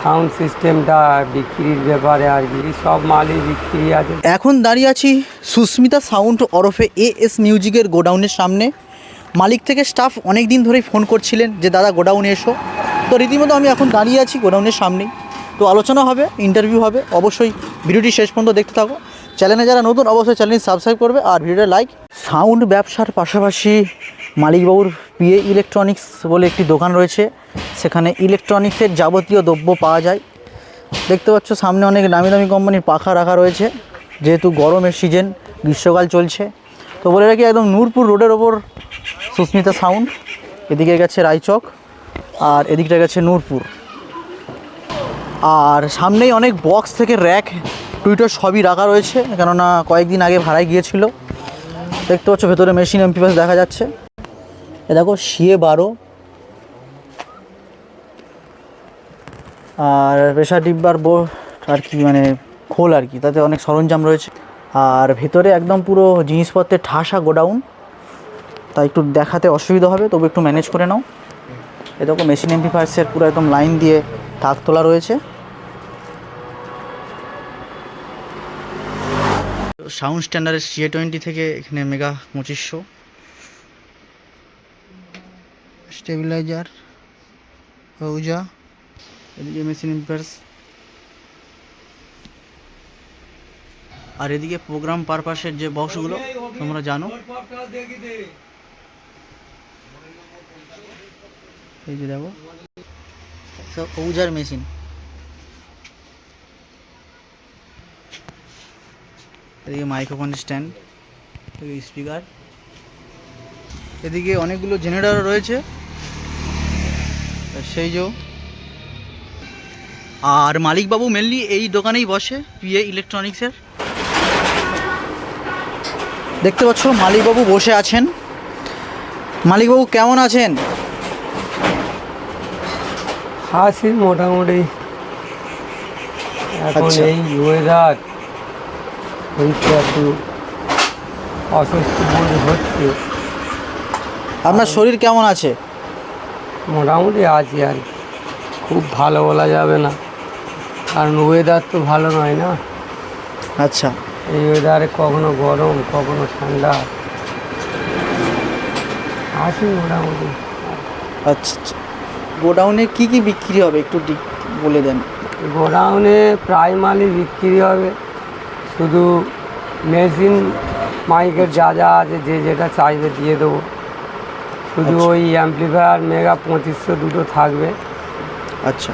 Sound সিস্টেমটা বিক্রির ব্যাপারে আর কি সব মালই বিক্রি আছে। এখন দাঁড়িয়ে আছি সুস্মিতা সাউন্ড ওরফে এএস মিউজিকের গোডাউনের সামনে। মালিক থেকে স্টাফ অনেক দিন ধরেই ফোন করছিলেন যে দাদা গোডাউনে এসো। তো রীতিমতো আমি এখন দাঁড়িয়ে আছি গোডাউনের সামনেই। তো আলোচনা হবে, ইন্টারভিউ হবে, অবশ্যই ভিডিওটি শেষ পর্যন্ত দেখতে থাকো। চ্যানেলে যারা নতুন অবশ্যই চ্যানেলটি সাবস্ক্রাইব করবে আর ভিডিওটা লাইক। সাউন্ড ব্যবসার পাশাপাশি মালিকবাবুর পিএ ইলেকট্রনিক্স বলে একটি দোকান রয়েছে, সেখানে ইলেকট্রনিক্সের যাবতীয় দ্রব্য পাওয়া যায়। দেখতে পাচ্ছ সামনে অনেক দামি দামি কোম্পানির পাখা রাখা রয়েছে, যেহেতু গরমের সিজন, গ্রীষ্মকাল চলছে। তো বলে রাখি একদম নূরপুর রোডের ওপর সুস্মিতা সাউন্ড। এদিকে গেছে রায়চক আর এদিকটা গেছে নূরপুর। আর সামনেই অনেক বক্স থেকে র্যাক টুইটার সবই রাখা রয়েছে, কেননা কয়েকদিন আগে ভাড়ায় গিয়েছিল। দেখতে পাচ্ছ ভেতরে মেশিন এমপিএস দেখা যাচ্ছে। এ দেখো CA12 আর প্রেশার ডিব্বার আর কি মানে খোল আর কি, তাতে অনেক সরঞ্জাম রয়েছে। আর ভেতরে একদম পুরো জিনিসপত্রের ঠাসা গোডাউন, তাই একটু দেখাতে অসুবিধা হবে, তবু একটু ম্যানেজ করে নাও। এ দেখো মেশিন এমপ্লিফায়ার্সের পুরো একদম লাইন দিয়ে তাক তোলা রয়েছে। সাউন্ড স্ট্যান্ডার্ডের CA20 থেকে এখানে মেগা 2500 স্টেবিলাইজার হৌজা, এদিকে মেশিন এমপ্লিফায়ার্স, আর এদিকে প্রোগ্রাম পারপাসের যে বক্সগুলো তোমরা জানো। এই যে দেখো সব হৌজার মেশিন। এদিকে মাইক্রোফোন স্ট্যান্ড, এদিকে স্পিকার, এদিকে অনেকগুলো জেনারেটর রয়েছে সেই যে। আর মালিকবাবু মেনলি এই দোকানেই বসে, পিএ ইলেকট্রনিক্সের। দেখতে পাচ্ছ মালিকবাবু বসে আছেন। মালিকবাবু কেমন আছেন? আছি মোটামুটি। এখন এই ওয়েদার হইতে একটু অস্বস্তি বোধ হচ্ছে। আপনার শরীর কেমন আছে? মোটামুটি আছি আর কি, খুব ভালো বলা যাবে না, কারণ ওয়েদার তো ভালো নয় না। আচ্ছা, এই ওয়েদারে কখনো গরম কখনো ঠান্ডা, আছি মোটামুটি। আচ্ছা আচ্ছা। গোডাউনে কি কি বিক্রি হবে একটু বলে দেন। গোডাউনে প্রায় মালই বিক্রি হবে, শুধু মেশিন মাইকের যা যা আছে যে যেটা চাইবে দিয়ে দেবো। শুধু ওই অ্যাম্পলিফায়ার মেগা 2500 দুটো থাকবে। আচ্ছা,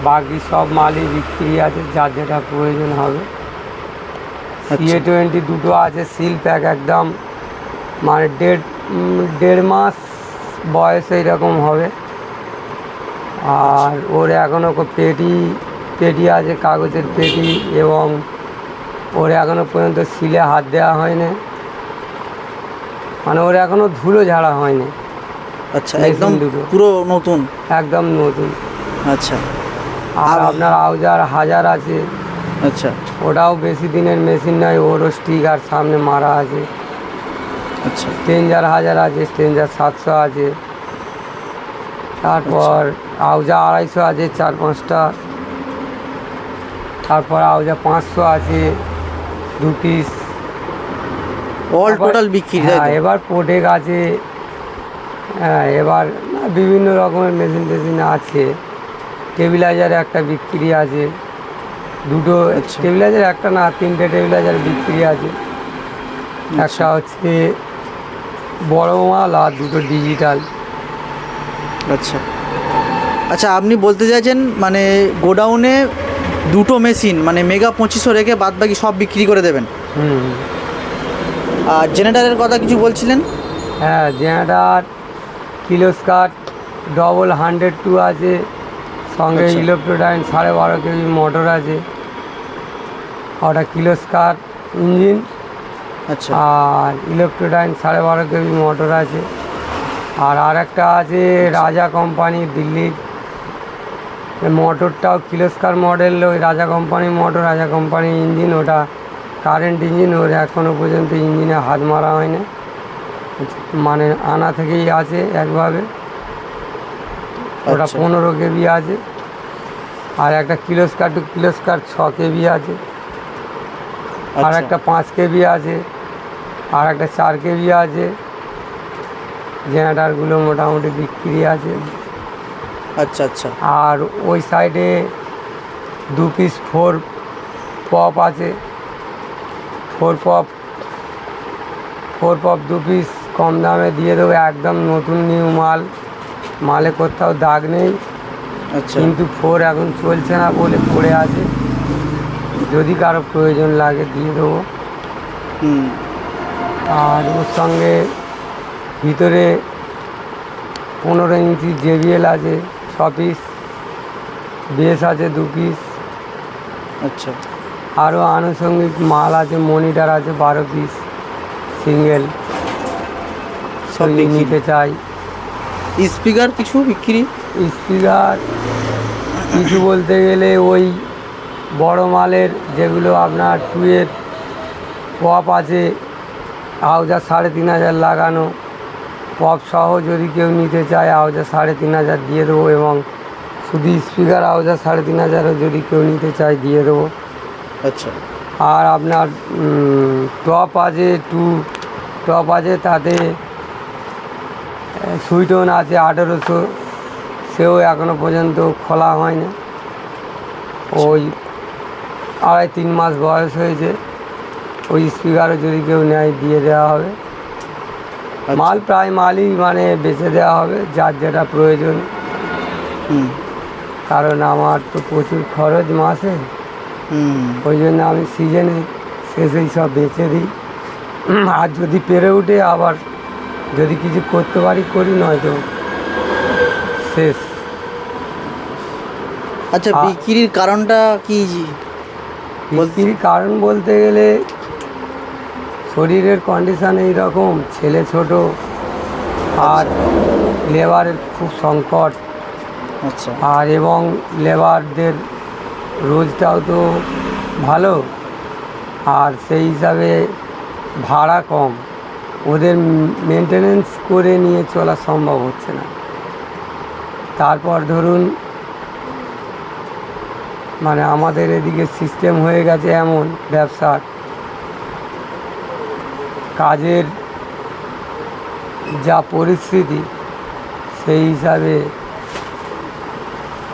বাকি সব মালই বিক্রি আছে, যার যেটা প্রয়োজন হবে। CA20 দুটো আছে সিল প্যাক, একদম মানে দেড় মাস বয়স এইরকম হবে। আর ওর এখনও পেটি আছে, কাগজের পেটি, এবং ওর এখনও পর্যন্ত সিলে হাত দেওয়া হয়নি, মানে ওর এখনও ধুলো ঝাড়া হয়নি। আচ্ছা, একদম পুরো নতুন, একদম নতুন। আচ্ছা। আর আপনার আউজার 1000 আছে। আচ্ছা, ওটাও বেশি দিনের মেশিন নয়, ওরও স্টিকার সামনে মারা আছে। আচ্ছা, স্ট্রেঞ্জার 1000 আছে, স্ট্রেঞ্জার 700 আছে। তারপর আউজা 250 আছে 4-5টা। তারপর আউজা 500 আছে 2 পিস। অল টোটাল বিক্রি। হ্যাঁ, এবার প্রোটেক আছে। হ্যাঁ, এবার বিভিন্ন রকমের মেশিন আছে। টেবিলাইজার একটা বিক্রি আছে, দুটো টেবিলাইজার, একটা না 3টে টেবিলাইজার বিক্রি আছে। একটা হচ্ছে বড় মাল আর দুটো ডিজিটাল। আচ্ছা আচ্ছা, আপনি বলতে চাইছেন মানে গোডাউনে দুটো মেশিন মানে মেগা 2500 রেখে বাদ বাকি সব বিক্রি করে দেবেন? আর জেনারেটারের কথা কিছু বলছিলেন? হ্যাঁ, জেনারেটার কিলোস্কার ডবল 102 আছে, সঙ্গে ইলেকট্রোডাইন 12.5 কেজি মোটর আছে। ওটা কিলোস্কার ইঞ্জিন। আচ্ছা। আর ইলেকট্রোডাইন 12.5 কেজি মোটর আছে। আর একটা আছে রাজা কোম্পানি দিল্লির, মোটরটাও কিলোস্কার মডেল, ওই রাজা কোম্পানি মোটর, রাজা কোম্পানি ইঞ্জিন। ওটা কারেন্ট ইঞ্জিন, ওর এখনও পর্যন্ত ইঞ্জিনে হাত মারা হয়নি, মানে আনা থেকেই আছে একভাবে। ওটা 15 কেবি আছে। আর একটা কিলোস্কার টু কিলোস্কার 6 কেবি আছে, আর আচ্ছা। একটা 5 কেবি আছে, আর একটা 4 কেবি আছে। জেনারেটারগুলো মোটামুটি বিক্রি আছে। আচ্ছা আচ্ছা। আর ওই সাইডে 2 পিস 4 পপ আছে, 4 পপ 2 পিস কম দামে দিয়ে দেবো, একদম নতুন নিউ মাল, মালে কোথাও দাগ নেই। আচ্ছা। কিন্তু 4 এখন চলছে না বলে পড়ে আছে, যদি কারো প্রয়োজন লাগে দিয়ে দেবো। হুম। আর ওর সঙ্গে ভিতরে 15 ইঞ্চি JBL আছে 6 পিস, বেস আছে 2 পিস, আচ্ছা। আরও আনুষঙ্গিক মাল আছে, মনিটর আছে 12 পিস সিঙ্গেল, সব যদি বিক্রি। নিতে চাই। স্পিকার কিছু বিক্রি? স্পিকার কিছু বলতে গেলে ওই বড় মালের যেগুলো আপনার 2 এর পপ আছে, আউজার 3,500 লাগানো, পপ সহ যদি কেউ নিতে চায় আউজার 3,500 দিয়ে দেবো, এবং শুধু স্পিকার আউজার 3,500 যদি কেউ নিতে চায় দিয়ে দেবো। আচ্ছা। আর আপনার টপ আছে, 2 টপ আছে, তাতে সুইটন আছে 1800, সেও এখনও পর্যন্ত খোলা হয় না, ওই 2.5-3 মাস বয়স হয়েছে। ওই স্পিকারও যদি কেউ নেয় দিয়ে দেওয়া হবে। আচ্ছা। মাল প্রায় মালই মানে বেচে দেওয়া হবে, যার যেটা প্রয়োজন। হুম কারণ আমার তো প্রচুর খরচ মাসে, হুম। ওই জন্য আমি সিজনে শেষেই সব বেচে দিই। আর যদি পেরে উঠে আবার যদি কিছু করতে পারি করি, নয়তো শেষ। আচ্ছা, বিক্রির কারণটা কি? বিক্রির কারণ বলতে গেলে শরীরের কন্ডিশন এইরকম, ছেলে ছোট, আর লেবারের খুব সংকট, আচ্ছা। আর এবং লেবারদের রোজটাও তো ভালো, আর সেই হিসাবে ভাড়া কম, ওদের মেনটেনেন্স করে নিয়ে চলা সম্ভব হচ্ছে না। তারপর ধরুন মানে আমাদের এদিকে সিস্টেম হয়ে গেছে এমন, ব্যবসার কাজের যা পরিস্থিতি, সেই হিসাবে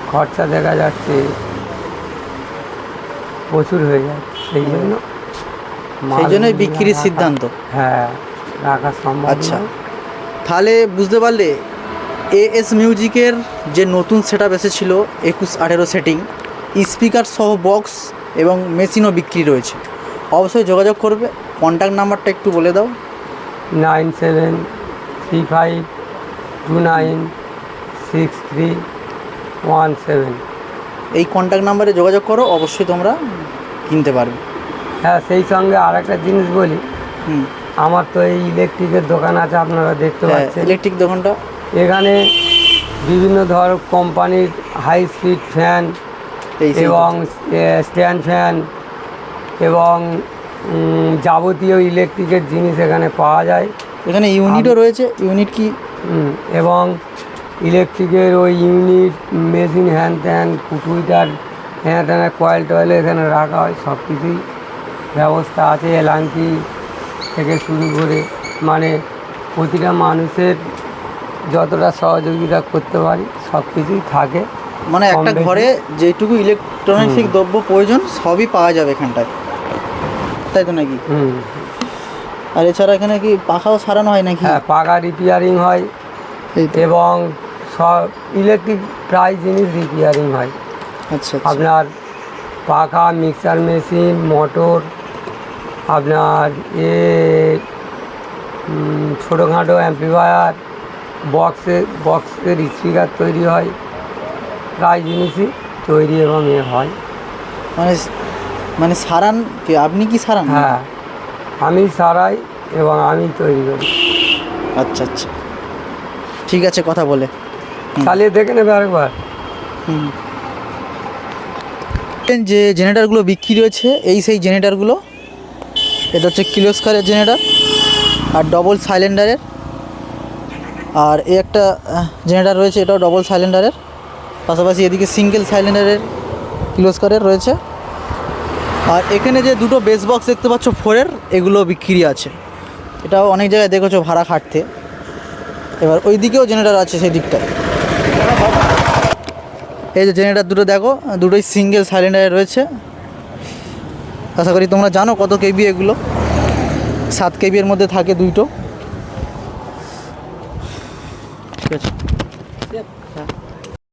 খরচা দেখা যাচ্ছে প্রচুর হয়ে যাচ্ছে, সেই জন্য সেই জন্যই মাল বিক্রির রাখা- সিদ্ধান্ত। হ্যাঁ, রাখা সম্ভব আচ্ছা। নয়। তাহলে বুঝতে পারলে AS মিউজিকের যে নতুন সেট আপ এসেছিলো 21-18 সেটিং, স্পিকার সহ বক্স এবং মেশিনও বিক্রি রয়েছে। অবশ্যই যোগাযোগ করবে। কন্ট্যাক্ট নাম্বারটা একটু বলে দাও। 9735296317। এই কন্ট্যাক্ট নাম্বারে যোগাযোগ করো, অবশ্যই তোমরা কিনতে পারবে। হ্যাঁ, সেই সঙ্গে আর একটা জিনিস বলি, হুম। আমার তো এই ইলেকট্রিকের দোকান আছে, আপনারা দেখতে হ্যাঁ, পাচ্ছেন। ইলেকট্রিক দোকানটা এখানে বিভিন্ন ধর কোম্পানির হাই স্পিড ফ্যান এই সেই এবং স্ট্যান্ড ফ্যান এবং যাবতীয় ইলেকট্রিকের জিনিস এখানে পাওয়া যায়। এখানে ইউনিটও রয়েছে। ইউনিট কি? এবং ইলেকট্রিকের ওই ইউনিট, মেশিন, হ্যান ত্যান, টুইটার, হ্যাঁ ত্যান, কয়েল টয়েল এখানে রাখা হয়, সব কিছুই ব্যবস্থা আছে। এলান্টি থেকে শুরু করে মানে প্রতিটা মানুষের যতটা সহযোগিতা করতে পারি সব কিছুই থাকে। মানে কম একটা বেশি। ঘরে যেটুকু ইলেকট্রনিক্স দ্রব্য প্রয়োজন সবই পাওয়া যাবে এখানটায়, তাই তো নাকি? আর এছাড়া এখানে কি পাখাও সারানো হয় নাকি? হ্যাঁ, পাকা রিপেয়ারিং হয়, এই তো। এবং সব ইলেকট্রিক প্রায় জিনিস রিপেয়ারিং হয়। আচ্ছা আচ্ছা। আপনার পাখা, মিক্সার মেশিন, মোটর, আপনার ছোটোখাটো অ্যাম্প্লিফায়ার, বক্সের স্পিকার তৈরি হয়, প্রায় জিনিসই তৈরি এবং হয়। মানে মানে সারান কি? আপনি কি সারান? হ্যাঁ, আমি সারাই এবং আমি তৈরি করি। আচ্ছা আচ্ছা, ঠিক আছে, কথা বলে। চালিয়ে দেখে নেবে আরেকবার। হুম। যে জেনারেটারগুলো বিক্রি রয়েছে এই সেই জেনারেটারগুলো। এটা হচ্ছে কিলোস্কারের জেনারেটার আর ডবল সাইলেন্ডারের। আর এই একটা জেনারেটার রয়েছে, এটাও ডবল সাইলেন্ডারের। পাশাপাশি এদিকে সিঙ্গেল সাইলেন্ডারের কিলোস্কারের রয়েছে। আর এখানে যে দুটো বেস বক্স দেখতে পাচ্ছ 4-এর, এগুলো বিক্রি আছে। এটাও অনেক জায়গায় দেখেছো ভাড়া খাটতে। এবার ওই দিকেও জেনারেটর আছে সেই দিকটায়। এই যে জেনারেটর দুটো দেখো, দুটোই সিঙ্গেল সাইলেন্ডারে রয়েছে। আশা করি তোমরা জানো কত কেবি এগুলো। 7 কেবি এর মধ্যে থাকে দুটো। ঠিক আছে।